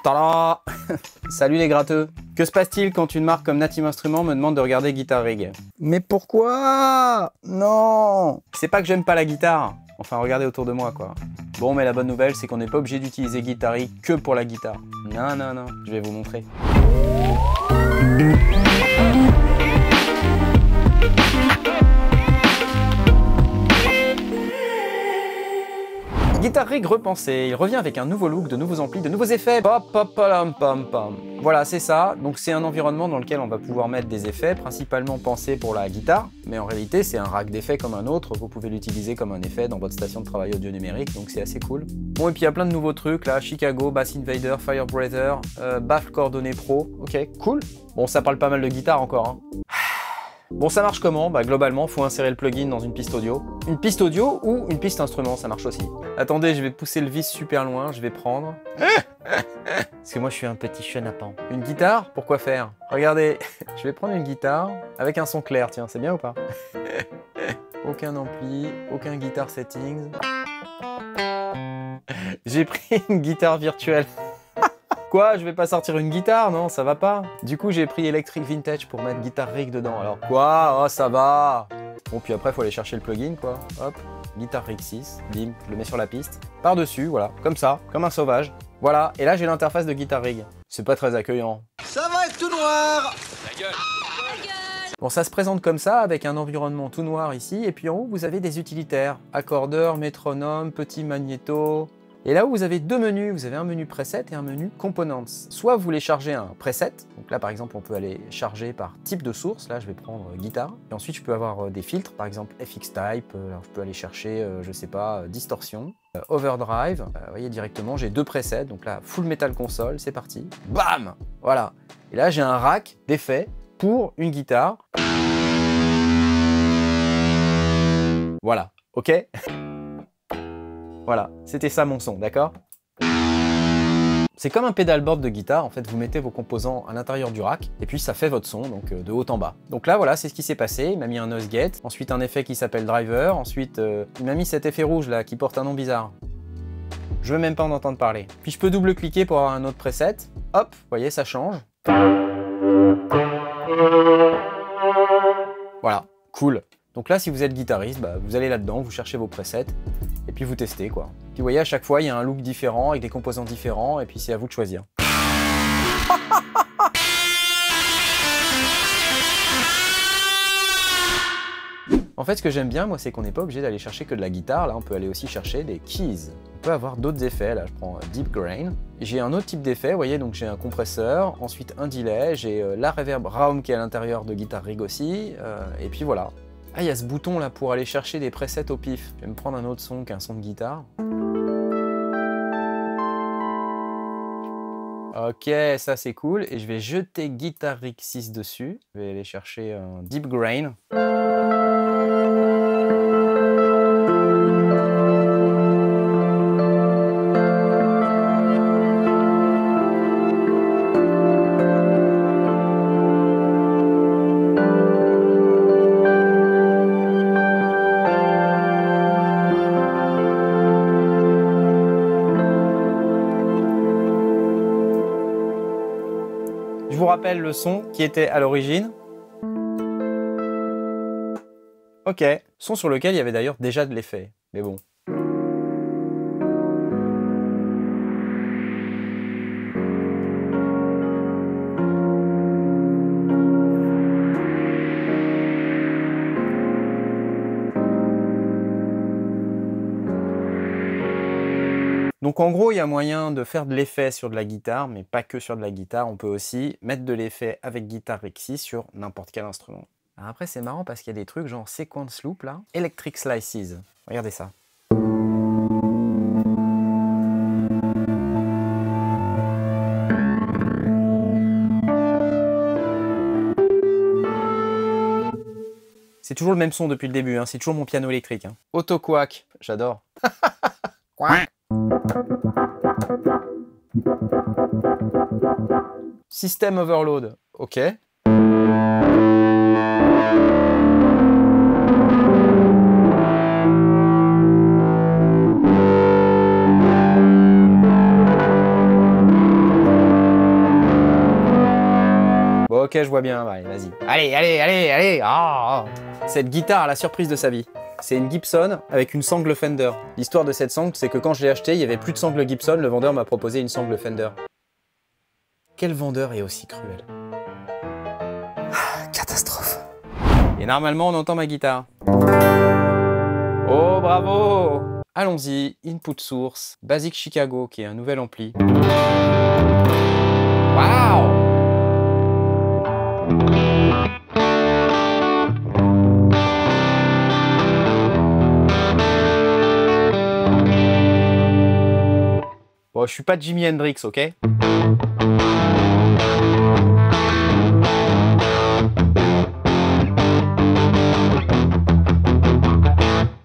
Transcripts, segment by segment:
Tada. Salut les gratteux. Que se passe-t-il quand une marque comme Native Instruments me demande de regarder Guitar Rig? Mais pourquoi? Non. C'est pas que j'aime pas la guitare. Enfin, regardez autour de moi, quoi. Bon, mais la bonne nouvelle, c'est qu'on n'est pas obligé d'utiliser Guitar Rig que pour la guitare. Non, non, non. Je vais vous montrer. Guitar Rig repensé, il revient avec un nouveau look, de nouveaux amplis, de nouveaux effets. Voilà, c'est ça. Donc c'est un environnement dans lequel on va pouvoir mettre des effets, principalement pensés pour la guitare, mais en réalité c'est un rack d'effets comme un autre. Vous pouvez l'utiliser comme un effet dans votre station de travail audio numérique, donc c'est assez cool. Bon, et puis il y a plein de nouveaux trucs là, Chicago, Bass Invader, Firebreather, Baffle Coordonné Pro. Ok, cool. Bon, ça parle pas mal de guitare encore, hein. Bon, ça marche comment? Bah globalement, faut insérer le plugin dans une piste audio. Une piste audio ou une piste instrument, ça marche aussi. Attendez, je vais pousser le vis super loin, je vais prendre... Parce que moi je suis un petit chenapan. Une guitare? Pourquoi faire? Regardez, je vais prendre une guitare avec un son clair, tiens, c'est bien ou pas? Aucun ampli, aucun guitar settings. J'ai pris une guitare virtuelle. Quoi? Je vais pas sortir une guitare? Non, ça va pas. Du coup, j'ai pris Electric Vintage pour mettre Guitar Rig dedans. Alors quoi? Oh, ça va. Bon, puis après, faut aller chercher le plugin, quoi. Hop, Guitar Rig 6, bim, je le mets sur la piste. Par-dessus, voilà, comme ça, comme un sauvage. Voilà, et là, j'ai l'interface de Guitar Rig. C'est pas très accueillant. Ça va être tout noir! Ta gueule! Bon, ça se présente comme ça, avec un environnement tout noir ici, et puis en haut, vous avez des utilitaires. Accordeur, métronome, petit magnéto... Et là où vous avez deux menus, vous avez un menu preset et un menu components. Soit vous voulez charger un preset, donc là par exemple on peut aller charger par type de source, là je vais prendre guitare, et ensuite je peux avoir des filtres, par exemple FX Type, alors je peux aller chercher, je sais pas, distorsion, overdrive, vous voyez directement j'ai deux presets, donc là Full Metal Console, c'est parti, bam, voilà. Et là j'ai un rack d'effets pour une guitare. Voilà, ok. Voilà, c'était ça mon son, d'accord? C'est comme un pédalboard de guitare, en fait, vous mettez vos composants à l'intérieur du rack, et puis ça fait votre son, donc de haut en bas. Donc là, voilà, c'est ce qui s'est passé, il m'a mis un noise gate, ensuite un effet qui s'appelle driver, ensuite il m'a mis cet effet rouge là, qui porte un nom bizarre. Je veux même pas en entendre parler. Puis je peux double-cliquer pour avoir un autre preset, hop, vous voyez, ça change. Voilà, cool. Donc là, si vous êtes guitariste, bah, vous allez là-dedans, vous cherchez vos presets, et puis vous testez, quoi. Puis vous voyez, à chaque fois, il y a un look différent, avec des composants différents, et puis c'est à vous de choisir. En fait, ce que j'aime bien, moi, c'est qu'on n'est pas obligé d'aller chercher que de la guitare. Là, on peut aller aussi chercher des keys. On peut avoir d'autres effets. Là, je prends Deep Grain. J'ai un autre type d'effet, vous voyez, donc j'ai un compresseur, ensuite un delay, j'ai la reverb Raum qui est à l'intérieur de Guitar Rig aussi, et puis voilà. Ah, il y a ce bouton là pour aller chercher des presets au pif. Je vais me prendre un autre son qu'un son de guitare. Ok, ça c'est cool. Et je vais jeter Guitar Rig 6 dessus. Je vais aller chercher un Deep Grain. Je vous rappelle le son qui était à l'origine. Ok, son sur lequel il y avait d'ailleurs déjà de l'effet, mais bon. Donc en gros, il y a moyen de faire de l'effet sur de la guitare, mais pas que sur de la guitare. On peut aussi mettre de l'effet avec Guitar Rig 6 sur n'importe quel instrument. Alors après, c'est marrant parce qu'il y a des trucs genre Sequence Loop là. Electric Slices. Regardez ça. C'est toujours le même son depuis le début, hein. C'est toujours mon piano électrique. Hein. Auto Quack, j'adore. System Overload, ok. Ok, je vois bien, ouais, vas-y. Allez, allez, allez, allez. Ah, ah. Cette guitare a la surprise de sa vie. C'est une Gibson avec une sangle Fender. L'histoire de cette sangle, c'est que quand je l'ai achetée, il n'y avait plus de sangle Gibson, le vendeur m'a proposé une sangle Fender. Quel vendeur est aussi cruel? Catastrophe. Et normalement, on entend ma guitare. Oh, bravo! Allons-y, input source, Basic Chicago, qui est un nouvel ampli. Waouh! Bon, je suis pas Jimi Hendrix, ok?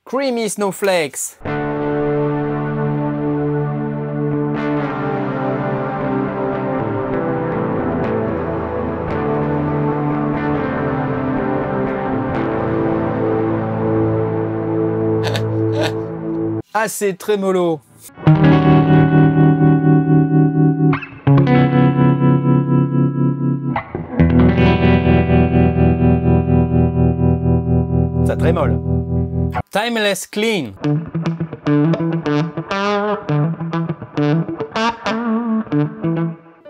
Creamy Snowflakes. Assez trémolo. Ça trémole. Timeless Clean.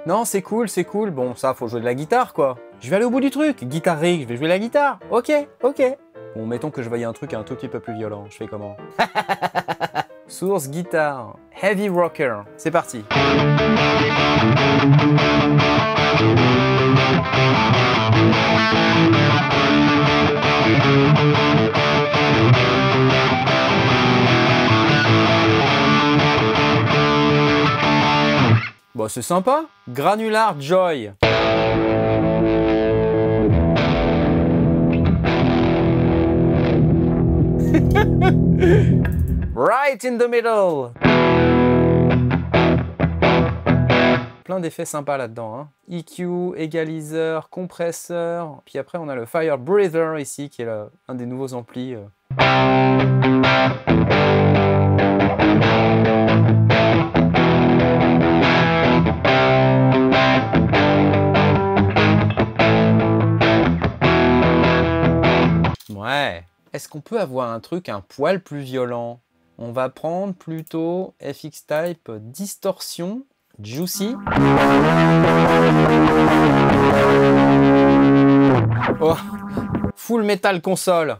Non, c'est cool, c'est cool. Bon, ça, faut jouer de la guitare, quoi. Je vais aller au bout du truc. Guitare rig, je vais jouer la guitare. Ok, ok. Bon, mettons que je veuille un truc un tout petit peu plus violent. Je fais comment? Source guitare. Heavy rocker. C'est parti. Bon, c'est sympa. Granular Joy. Right in the middle. Plein d'effets sympas là-dedans. Hein. EQ, égaliseur, compresseur. Puis après, on a le Fire Breather ici, qui est un des nouveaux amplis. Ouais. Est-ce qu'on peut avoir un truc un poil plus violent? On va prendre plutôt FX Type Distortion, Juicy. Oh, Full Metal Console.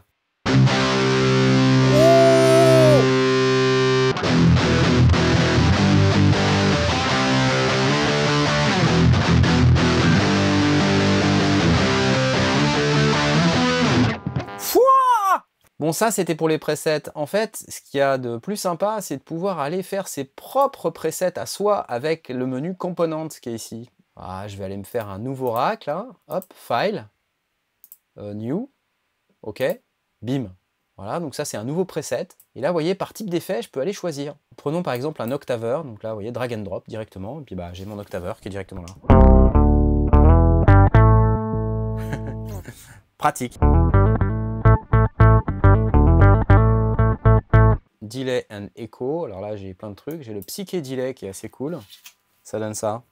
Bon, ça, c'était pour les presets. En fait, ce qu'il y a de plus sympa, c'est de pouvoir aller faire ses propres presets à soi avec le menu Components qui est ici. Ah, je vais aller me faire un nouveau rack, là. Hop, File, New, OK, Bim. Voilà, donc ça, c'est un nouveau preset. Et là, vous voyez, par type d'effet, je peux aller choisir. Prenons par exemple un octaveur. Donc là, vous voyez, drag and drop directement. Et puis, bah, j'ai mon octaveur qui est directement là. Pratique. Delay and Echo, alors là j'ai plein de trucs, j'ai le Psyché Delay qui est assez cool, ça donne ça.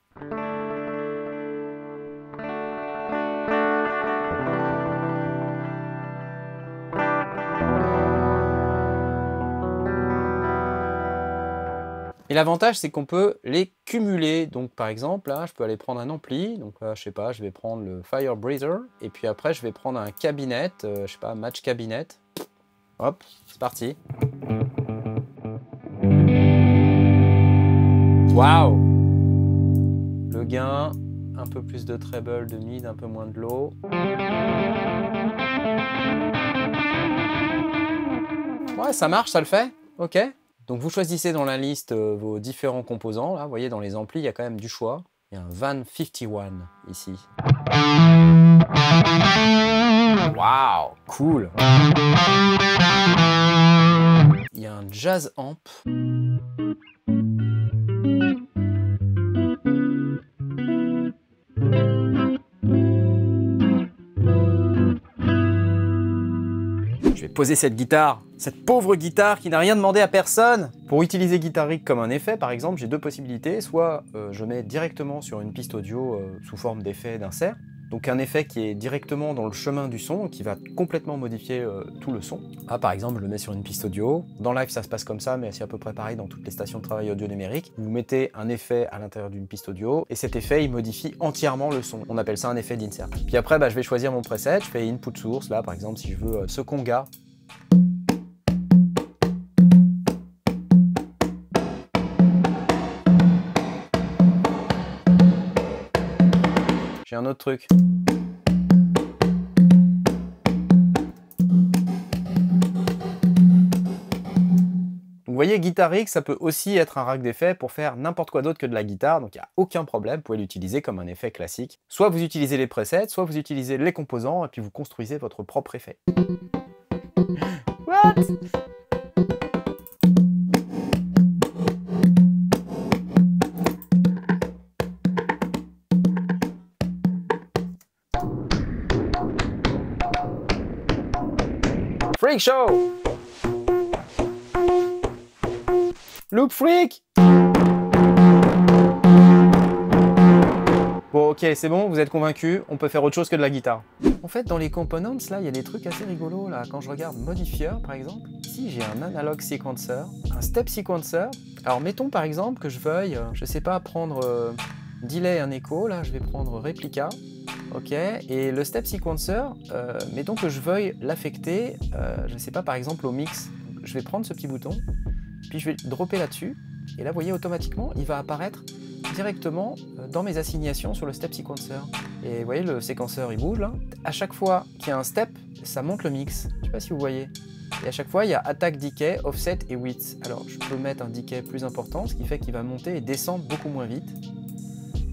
Et l'avantage c'est qu'on peut les cumuler, donc par exemple là je peux aller prendre un ampli, donc là je sais pas, je vais prendre le Fire Breather, et puis après je vais prendre un cabinet, je sais pas, Match Cabinet, hop, c'est parti. Waouh! Le gain, un peu plus de treble, de mid, un peu moins de low. Ouais, ça marche, ça le fait. Ok. Donc vous choisissez dans la liste vos différents composants. Là, vous voyez, dans les amplis, il y a quand même du choix. Il y a un Van 51 ici. Waouh! Cool! Il y a un Jazz Amp. Je vais poser cette guitare, cette pauvre guitare qui n'a rien demandé à personne. Pour utiliser Guitar Rig comme un effet, par exemple, j'ai deux possibilités. Soit je mets directement sur une piste audio sous forme d'effet d'insert, Donc un effet qui est directement dans le chemin du son, qui va complètement modifier tout le son. Ah, par exemple, je le mets sur une piste audio. Dans live, ça se passe comme ça, mais c'est à peu près pareil dans toutes les stations de travail audio numérique. Vous mettez un effet à l'intérieur d'une piste audio, et cet effet, il modifie entièrement le son. On appelle ça un effet d'insert. Puis après, je vais choisir mon preset, je fais input source, là par exemple, si je veux ce conga. J'ai un autre truc. Vous voyez, Guitar Rig, ça peut aussi être un rack d'effets pour faire n'importe quoi d'autre que de la guitare, donc il n'y a aucun problème, vous pouvez l'utiliser comme un effet classique. Soit vous utilisez les presets, soit vous utilisez les composants, et puis vous construisez votre propre effet. What? Freak Show! Loop Freak! Bon, ok, c'est bon, vous êtes convaincus, on peut faire autre chose que de la guitare. En fait, dans les components, là, il y a des trucs assez rigolos, là. Quand je regarde Modifier, par exemple, ici, j'ai un analog sequencer, un step sequencer. Alors, mettons, par exemple, que je veuille, je sais pas, prendre delay et un écho, là, je vais prendre réplica. Ok, et le step sequencer, mettons que je veuille l'affecter, je sais pas, par exemple au mix. Je vais prendre ce petit bouton, puis je vais dropper là-dessus, et là, vous voyez, automatiquement, il va apparaître directement dans mes assignations sur le step sequencer. Et vous voyez, le séquenceur, il bouge là. À chaque fois qu'il y a un step, ça monte le mix. Je sais pas si vous voyez. Et à chaque fois, il y a attack, decay, offset et width. Alors, je peux mettre un decay plus important, ce qui fait qu'il va monter et descendre beaucoup moins vite.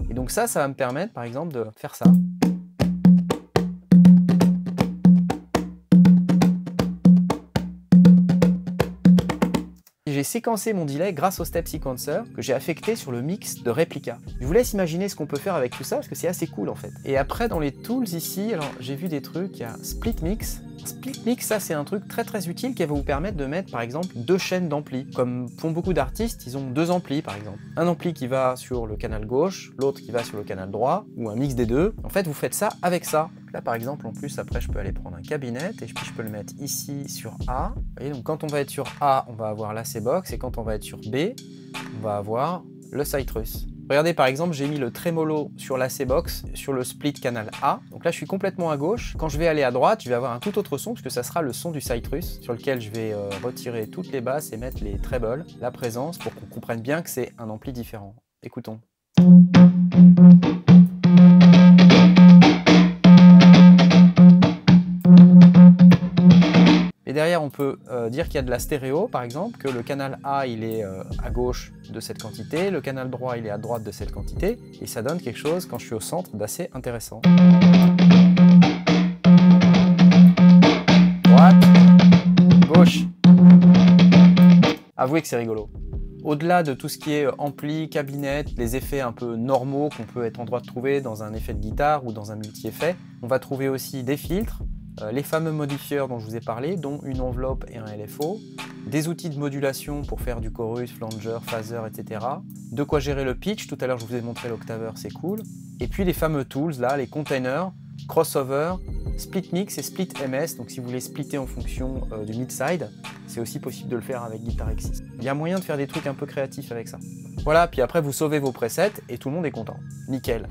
Et donc ça va me permettre, par exemple, de faire ça. J'ai séquencé mon delay grâce au step sequencer que j'ai affecté sur le mix de réplica. Je vous laisse imaginer ce qu'on peut faire avec tout ça parce que c'est assez cool en fait. Et après dans les tools ici, alors j'ai vu des trucs, il y a split mix. Split mix, ça c'est un truc très utile qui va vous permettre de mettre par exemple 2 chaînes d'amplis. Comme font beaucoup d'artistes, ils ont 2 amplis par exemple. Un ampli qui va sur le canal gauche, l'autre qui va sur le canal droit, ou un mix des deux. En fait vous faites ça avec ça. Là par exemple en plus après je peux aller prendre un cabinet et puis je peux le mettre ici sur A. Vous voyez, donc quand on va être sur A, on va avoir l'AC box et quand on va être sur B, on va avoir le Citrus. Regardez par exemple, j'ai mis le trémolo sur l'AC box, sur le split canal A. Donc là je suis complètement à gauche. Quand je vais aller à droite, je vais avoir un tout autre son puisque ça sera le son du Citrus sur lequel je vais retirer toutes les basses et mettre les trebles, la présence pour qu'on comprenne bien que c'est un ampli différent. Écoutons. Et derrière, on peut dire qu'il y a de la stéréo, par exemple, que le canal A, il est à gauche de cette quantité, le canal droit, il est à droite de cette quantité, et ça donne quelque chose, quand je suis au centre, d'assez intéressant. Droite, gauche. Avouez que c'est rigolo. Au-delà de tout ce qui est ampli, cabinet, les effets un peu normaux qu'on peut être en droit de trouver dans un effet de guitare ou dans un multi-effet, on va trouver aussi des filtres, les fameux modifieurs dont je vous ai parlé, dont une enveloppe et un LFO, des outils de modulation pour faire du chorus, flanger, phaser, etc. De quoi gérer le pitch, tout à l'heure je vous ai montré l'octaveur, c'est cool. Et puis les fameux tools, là, les containers, crossover, split mix et split MS, donc si vous voulez splitter en fonction du mid-side, c'est aussi possible de le faire avec Guitar X6. Il y a moyen de faire des trucs un peu créatifs avec ça. Voilà, puis après vous sauvez vos presets et tout le monde est content. Nickel.